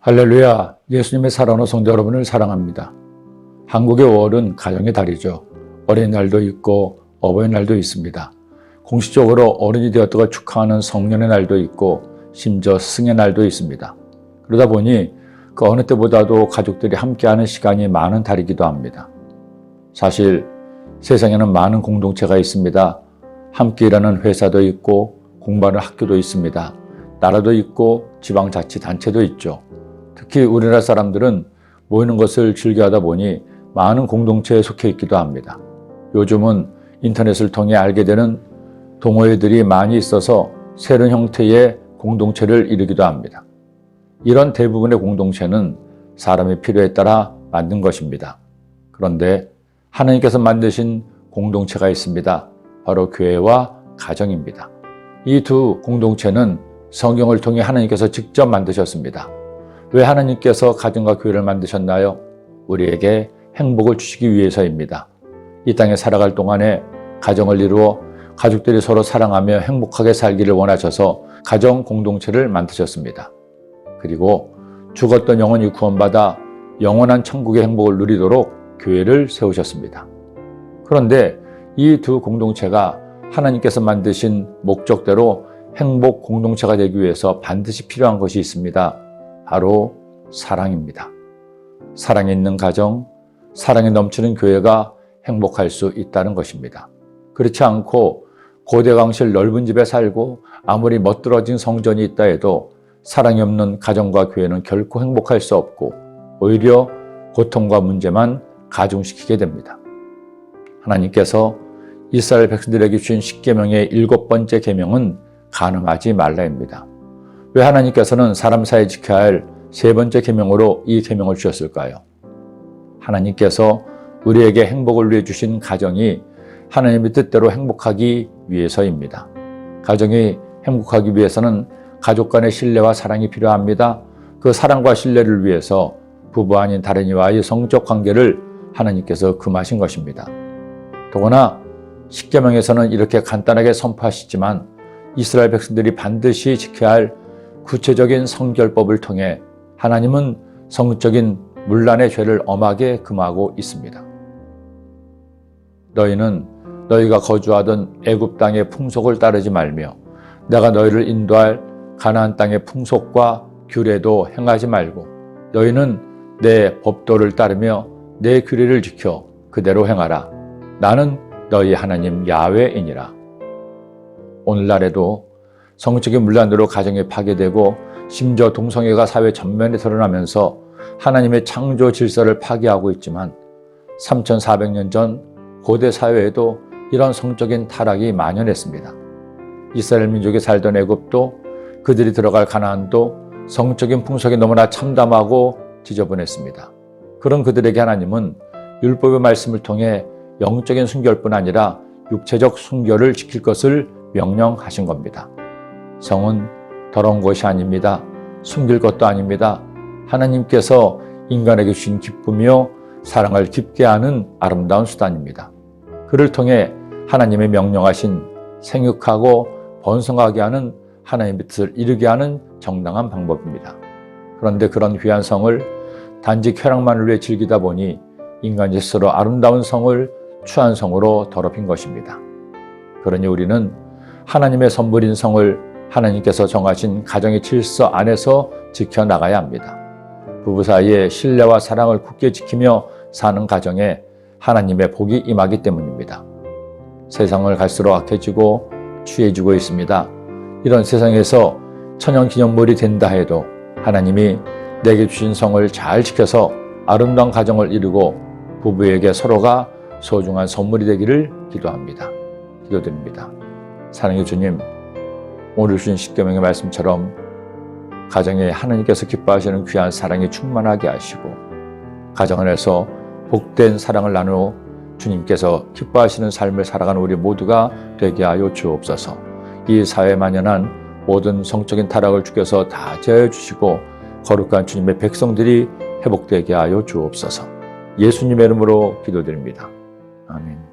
할렐루야, 예수님의 사랑으로 성도 여러분을 사랑합니다. 한국의 5월은 가정의 달이죠. 어린이날도 있고 어버이날도 있습니다. 공식적으로 어른이 되었다고 축하하는 성년의 날도 있고 심지어 스승의 날도 있습니다. 그러다 보니 그 어느 때보다도 가족들이 함께하는 시간이 많은 달이기도 합니다. 사실 세상에는 많은 공동체가 있습니다. 함께 일하는 회사도 있고 공부하는 학교도 있습니다. 나라도 있고 지방자치단체도 있죠. 특히 우리나라 사람들은 모이는 것을 즐겨하다 보니 많은 공동체에 속해 있기도 합니다. 요즘은 인터넷을 통해 알게 되는 동호회들이 많이 있어서 새로운 형태의 공동체를 이루기도 합니다. 이런 대부분의 공동체는 사람의 필요에 따라 만든 것입니다. 그런데 하나님께서 만드신 공동체가 있습니다. 바로 교회와 가정입니다. 이 두 공동체는 성경을 통해 하나님께서 직접 만드셨습니다. 왜 하나님께서 가정과 교회를 만드셨나요? 우리에게 행복을 주시기 위해서입니다. 이 땅에 살아갈 동안에 가정을 이루어 가족들이 서로 사랑하며 행복하게 살기를 원하셔서 가정 공동체를 만드셨습니다. 그리고 죽었던 영혼이 구원받아 영원한 천국의 행복을 누리도록 교회를 세우셨습니다. 그런데 이 두 공동체가 하나님께서 만드신 목적대로 행복 공동체가 되기 위해서 반드시 필요한 것이 있습니다. 바로 사랑입니다. 사랑이 있는 가정, 사랑이 넘치는 교회가 행복할 수 있다는 것입니다. 그렇지 않고 고대강실 넓은 집에 살고 아무리 멋들어진 성전이 있다 해도 사랑이 없는 가정과 교회는 결코 행복할 수 없고 오히려 고통과 문제만 가중시키게 됩니다. 하나님께서 이스라엘 백성들에게 주신 십계명의 7번째 계명은 간음하지 말라입니다. 왜 하나님께서는 사람 사이에 지켜야 할 3번째 계명으로 이 계명을 주셨을까요? 하나님께서 우리에게 행복을 위해 주신 가정이 하나님의 뜻대로 행복하기 위해서입니다. 가정이 행복하기 위해서는 가족 간의 신뢰와 사랑이 필요합니다. 그 사랑과 신뢰를 위해서 부부 아닌 다른 이와의 성적 관계를 하나님께서 금하신 것입니다. 더구나 십계명에서는 이렇게 간단하게 선포하시지만 이스라엘 백성들이 반드시 지켜야 할 구체적인 성결법을 통해 하나님은 성적인 문란의 죄를 엄하게 금하고 있습니다. 너희는 너희가 거주하던 애굽 땅의 풍속을 따르지 말며 내가 너희를 인도할 가나안 땅의 풍속과 규례도 행하지 말고 너희는 내 법도를 따르며 내 규례를 지켜 그대로 행하라. 나는 너희 하나님 야훼이니라. 오늘날에도 성적인 문란으로 가정이 파괴되고 심지어 동성애가 사회 전면에 드러나면서 하나님의 창조 질서를 파괴하고 있지만 3400년 전 고대 사회에도 이런 성적인 타락이 만연했습니다. 이스라엘 민족이 살던 애굽도 그들이 들어갈 가나안도 성적인 풍속이 너무나 참담하고 지저분했습니다. 그런 그들에게 하나님은 율법의 말씀을 통해 영적인 순결뿐 아니라 육체적 순결을 지킬 것을 명령하신 겁니다. 성은 더러운 것이 아닙니다. 숨길 것도 아닙니다. 하나님께서 인간에게 주신 기쁨이요 사랑을 깊게 하는 아름다운 수단입니다. 그를 통해 하나님의 명령하신 생육하고 번성하게 하는 하나님의 뜻을 이루게 하는 정당한 방법입니다. 그런데 그런 귀한 성을 단지 쾌락만을 위해 즐기다 보니 인간이 스스로 아름다운 성을 추한 성으로 더럽힌 것입니다. 그러니 우리는 하나님의 선물인 성을 하나님께서 정하신 가정의 질서 안에서 지켜나가야 합니다. 부부 사이에 신뢰와 사랑을 굳게 지키며 사는 가정에 하나님의 복이 임하기 때문입니다. 세상을 갈수록 악해지고 취해지고 있습니다. 이런 세상에서 천연기념물이 된다 해도 하나님이 내게 주신 성을 잘 지켜서 아름다운 가정을 이루고 부부에게 서로가 소중한 선물이 되기를 기도합니다. 기도드립니다. 사랑의 주님, 오늘 주신 십계명의 말씀처럼 가정에 하나님께서 기뻐하시는 귀한 사랑이 충만하게 하시고 가정 안에서 복된 사랑을 나누어 주님께서 기뻐하시는 삶을 살아가는 우리 모두가 되게 하여 주옵소서. 이 사회에 만연한 모든 성적인 타락을 주께서 다 제어해 주시고 거룩한 주님의 백성들이 회복되게 하여 주옵소서. 예수님의 이름으로 기도드립니다. 아멘.